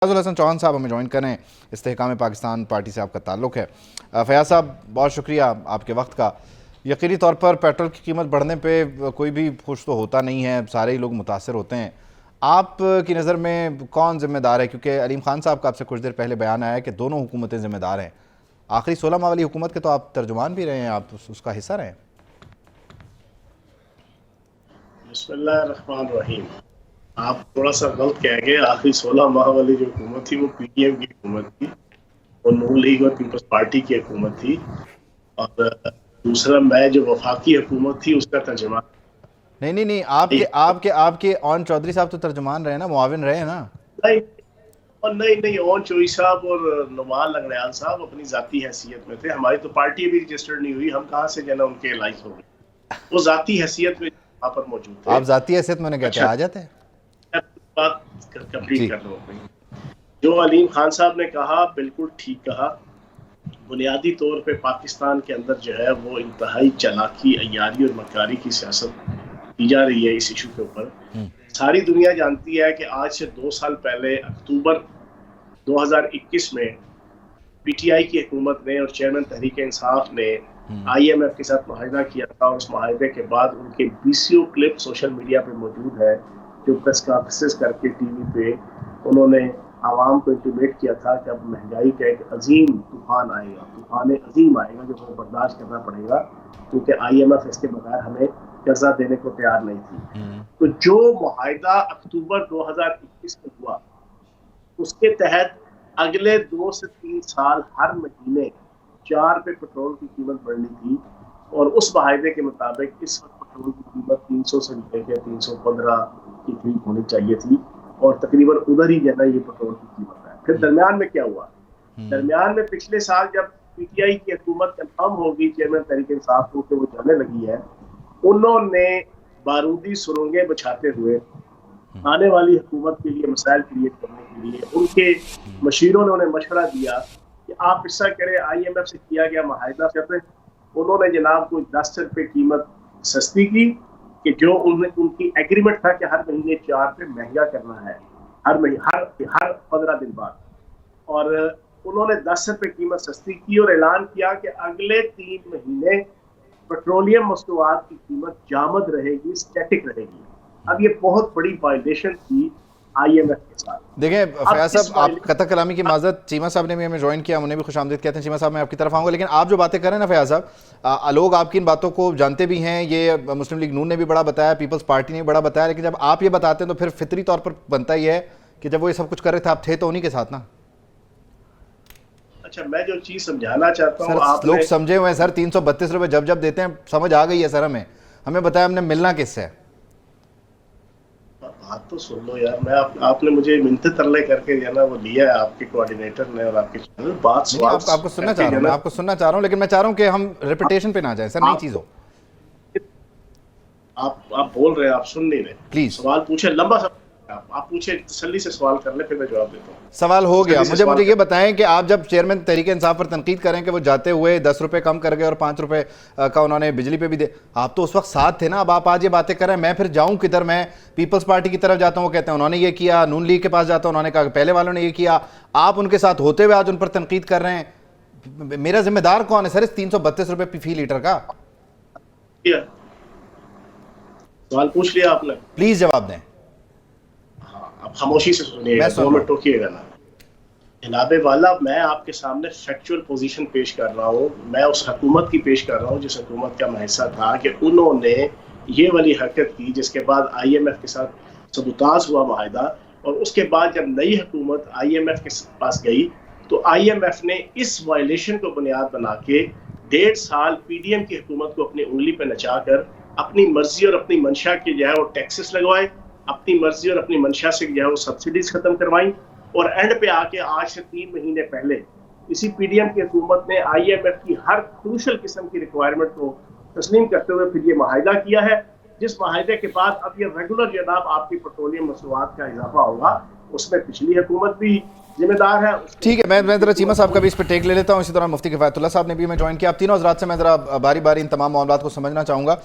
फयाज़ हसन चौहान साहब हमें ज्वाइन करें। इस्तेहकाम पाकिस्तान पार्टी से आपका ताल्लुक़ है। फयाज़ साहब, बहुत शुक्रिया आपके वक्त का। यकीनी तौर पर पेट्रोल की कीमत बढ़ने पे कोई भी खुश तो होता नहीं है, सारे ही लोग मुतासर होते हैं। आप की नज़र में कौन ज़िम्मेदार है? क्योंकि अलीम खान साहब का आपसे कुछ देर पहले बयान आया कि दोनों हुकूमतें ज़िम्मेदार हैं। आखिरी 16 माह वाली हुकूमत के तो आप तर्जुमान भी रहे हैं, आप उसका हिस्सा रहे हैं। बिस्मिल्लाहिर्रहमानिर्रहीम। आप थोड़ा सा गलत कह गए। आखिरी 16 माह वाली जो हुकूमत थी वो पीडीएम की हुकूमत थी और नून लीग और पीपल्स पार्टी की हुकूमत थी, और दूसरा मैं जो वफाकी हुकूमत थी उसका तर्जुमा। नहीं, आपके ऑन चौधरी साहब तो तर्जुमान रहे ना, मुआविन रहे ना। नहीं, ओन चोई साहब और नुमान लंगड़याल साहब अपनी जाती हैसियत में थे। हमारी तो पार्टी अभी रजिस्टर्ड नहीं हुई, हम कहाँ से जो है उनके लाइक हो गए। वो जाती हैसियत में वहाँ पर मौजूद थे। आप जाती हैसियत में कहते हैं, आ जाते हैं। बात कंप्लीट कर लो। जो अलीम खान साहब ने कहा बिल्कुल ठीक कहा। बुनियादी तौर पे पाकिस्तान के अंदर जो है वो इंतहाई चालाकी, अय्यारी और मक्कारी की सियासत की जा रही है इस इशू के ऊपर। सारी दुनिया जानती है कि आज से 2 साल पहले अक्टूबर 2021 में पीटीआई की हुकूमत ने और चेयरमैन तहरीक इंसाफ ने आईएमएफ के साथ मुआहदा किया था, और उस मुआहदे के बाद उनके बीसीओ क्लिप सोशल मीडिया पे मौजूद है, जो प्रेस कॉन्फ्रेंसेस करके टीवी पे उन्होंने आवाम को इंटीमेट किया था कि अब महंगाई का एक अजीम तूफान आएगा, तूफान अजीम आएगा जो हमें बर्दाश्त करना पड़ेगा, क्योंकि आईएमएफ इसके बगैर हमें कर्जा देने को तैयार नहीं थी। तो जो मुआहदा अक्टूबर 2021 में हुआ उसके तहत अगले 2 से 3 साल हर महीने 4 रुपये पेट्रोल की कीमत बढ़नी थी, और उस मुआहदे के मुताबिक इस वक्त पेट्रोल की कीमत 300 से लेकर 315 के करीब होनी चाहिए थी, और तकरीबन उधर ही जो है ये पेट्रोल की कीमत है। फिर दरमियान में क्या हुआ? दरमियान में पिछले साल जब पीटीआई की हुकूमत कंफर्म होगी चेयरमैन तहरीक इंसाफ को कि वो जाने लगी है, उन्होंने बारूदी सुरंगें बिछाते हुए आने वाली हुकूमत के लिए मसाइल क्रिएट करने के लिए उनके मशीरों ने उन्हें मशवरा दिया कि आप ऐसा करें, आईएमएफ से किया गया मुआहदा करते। उन्होंने जनाब को 10 रुपये कीमत सस्ती की, कि जो उनकी एग्रीमेंट था कि हर महीने 4 रुपये महंगा करना है हर 15 दिन बाद, और उन्होंने 10 रुपये कीमत सस्ती की और ऐलान किया कि अगले 3 महीने पेट्रोलियम मसनूआत की कीमत जामद रहेगी, स्टैटिक रहेगी। अब ये बहुत बड़ी वायलेशन थी आईएमएफ के साथ। देखें फयाज़ साहब, आप कतक कलामी की माजरत, चीमा साहब ने भी हमें ज्वाइन किया, उन्हें भी खुशामदीद कहते हैं। चीमा साहब, मैं आपकी तरफ आऊँगा, लेकिन आप जो बातें करें ना फयाज़ साहब, लोग आपकी इन बातों को जानते भी हैं। ये मुस्लिम लीग नून ने भी बड़ा बताया, पीपल्स पार्टी ने भी बड़ा बताया, लेकिन जब आप ये बताते हैं तो फिर फितरी तौर पर बनता ही है कि जब वो ये सब कुछ कर रहे थे आप थे तो उन्हीं के साथ ना। अच्छा, मैं जो चीज़ समझाना चाहता हूँ, आप लोग समझे हुए हैं सर। 332 रुपये जब देते हैं, समझ आ गई है सर। हमें बताया हमने मिलना किससे है। बात तो सुन लो यार। मैं आपने मुझे मिनते तरले करके जो ना वो लिया है आपके कोऑर्डिनेटर ने और आपके चैनल। बात आपको सुनना चाह रहा हूँ, मैं आपको सुनना चाह रहा हूँ, लेकिन मैं चाह रहा हूँ कि हम रेपुटेशन पे ना जाए सर, नई चीज़ हो। आप बोल रहे हैं, आप सुन नहीं रहे। प्लीज सवाल पूछे, लंबा सवाल आप पूछे, तसल्ली से सवाल कर ले, फिर मैं जवाब देता हूँ। सवाल हो गया। मुझे ये बताएं कि आप जब चेयरमैन तहरीक इंसाफ पर तनकीद करें कि वो जाते हुए 10 रुपये कम कर गए और 5 रुपये का उन्होंने बिजली पे भी दे, आप तो उस वक्त साथ थे ना। अब आप आज ये बातें करें, मैं फिर जाऊं किधर? मैं पीपल्स पार्टी की तरफ जाता हूँ, वो कहते हैं उन्होंने ये किया। नून लीग के पास जाता हूँ, उन्होंने कहा पहले वालों ने ये किया। आप उनके साथ होते हुए आज उन पर तनकीद कर रहे हैं। मेरा जिम्मेदार कौन है सर इस 332 रुपये फी लीटर का? सवाल पूछ लिया आपने, प्लीज जवाब दें। आप खामोशी से सुनिएगा, 2 मिनट टोकिएगा ना। जनाबे वाला, मैं आपके सामने फैक्चुअल पोजीशन पेश कर रहा हूँ। मैं उस हुकूमत की पेश कर रहा हूँ जिस हुकूमत का मैं हिस्सा था, कि उन्होंने ये वाली हरकत की, जिसके बाद आईएमएफ के साथ सबूताज हुआ मुआहदा। और उसके बाद जब नई हुकूमत आईएमएफ के पास गई तो आईएमएफ ने इस वायलेशन को बुनियाद बना के 1.5 साल पीडीएम की हुकूमत को अपनी उंगली पर नचाकर अपनी मर्जी और अपनी मंशा के जो है वो टैक्सेस लगवाए, अपनी मर्जी और अपनी मंशा से जो है वो सब्सिडीज खत्म करवाई, और एंड पे आके आज से 3 महीने पहले इसी पीडीएम की हुकूमत ने आईएमएफ की हर क्रूशल किस्म की रिक्वायरमेंट को तस्लीम करते हुए फिर ये मुआहदा किया है, जिस मुआहदे के बाद अब ये रेगुलर जनाब आपकी पेट्रोलियम मसनूआत का इजाफा होगा। उसमें पिछली हुकूमत भी जिम्मेदार है। ठीक है, मैं जरा चीमा साहब का भी इस पर टेक ले लेता हूँ। इसी तरह मुफ्ती किफायतुल्लाह साहब ने भी मैं ज्वाइन किया। आप तीनों हज़रात से मैं जरा बारी बारी इन तमाम मामलात को समझना चाहूँगा।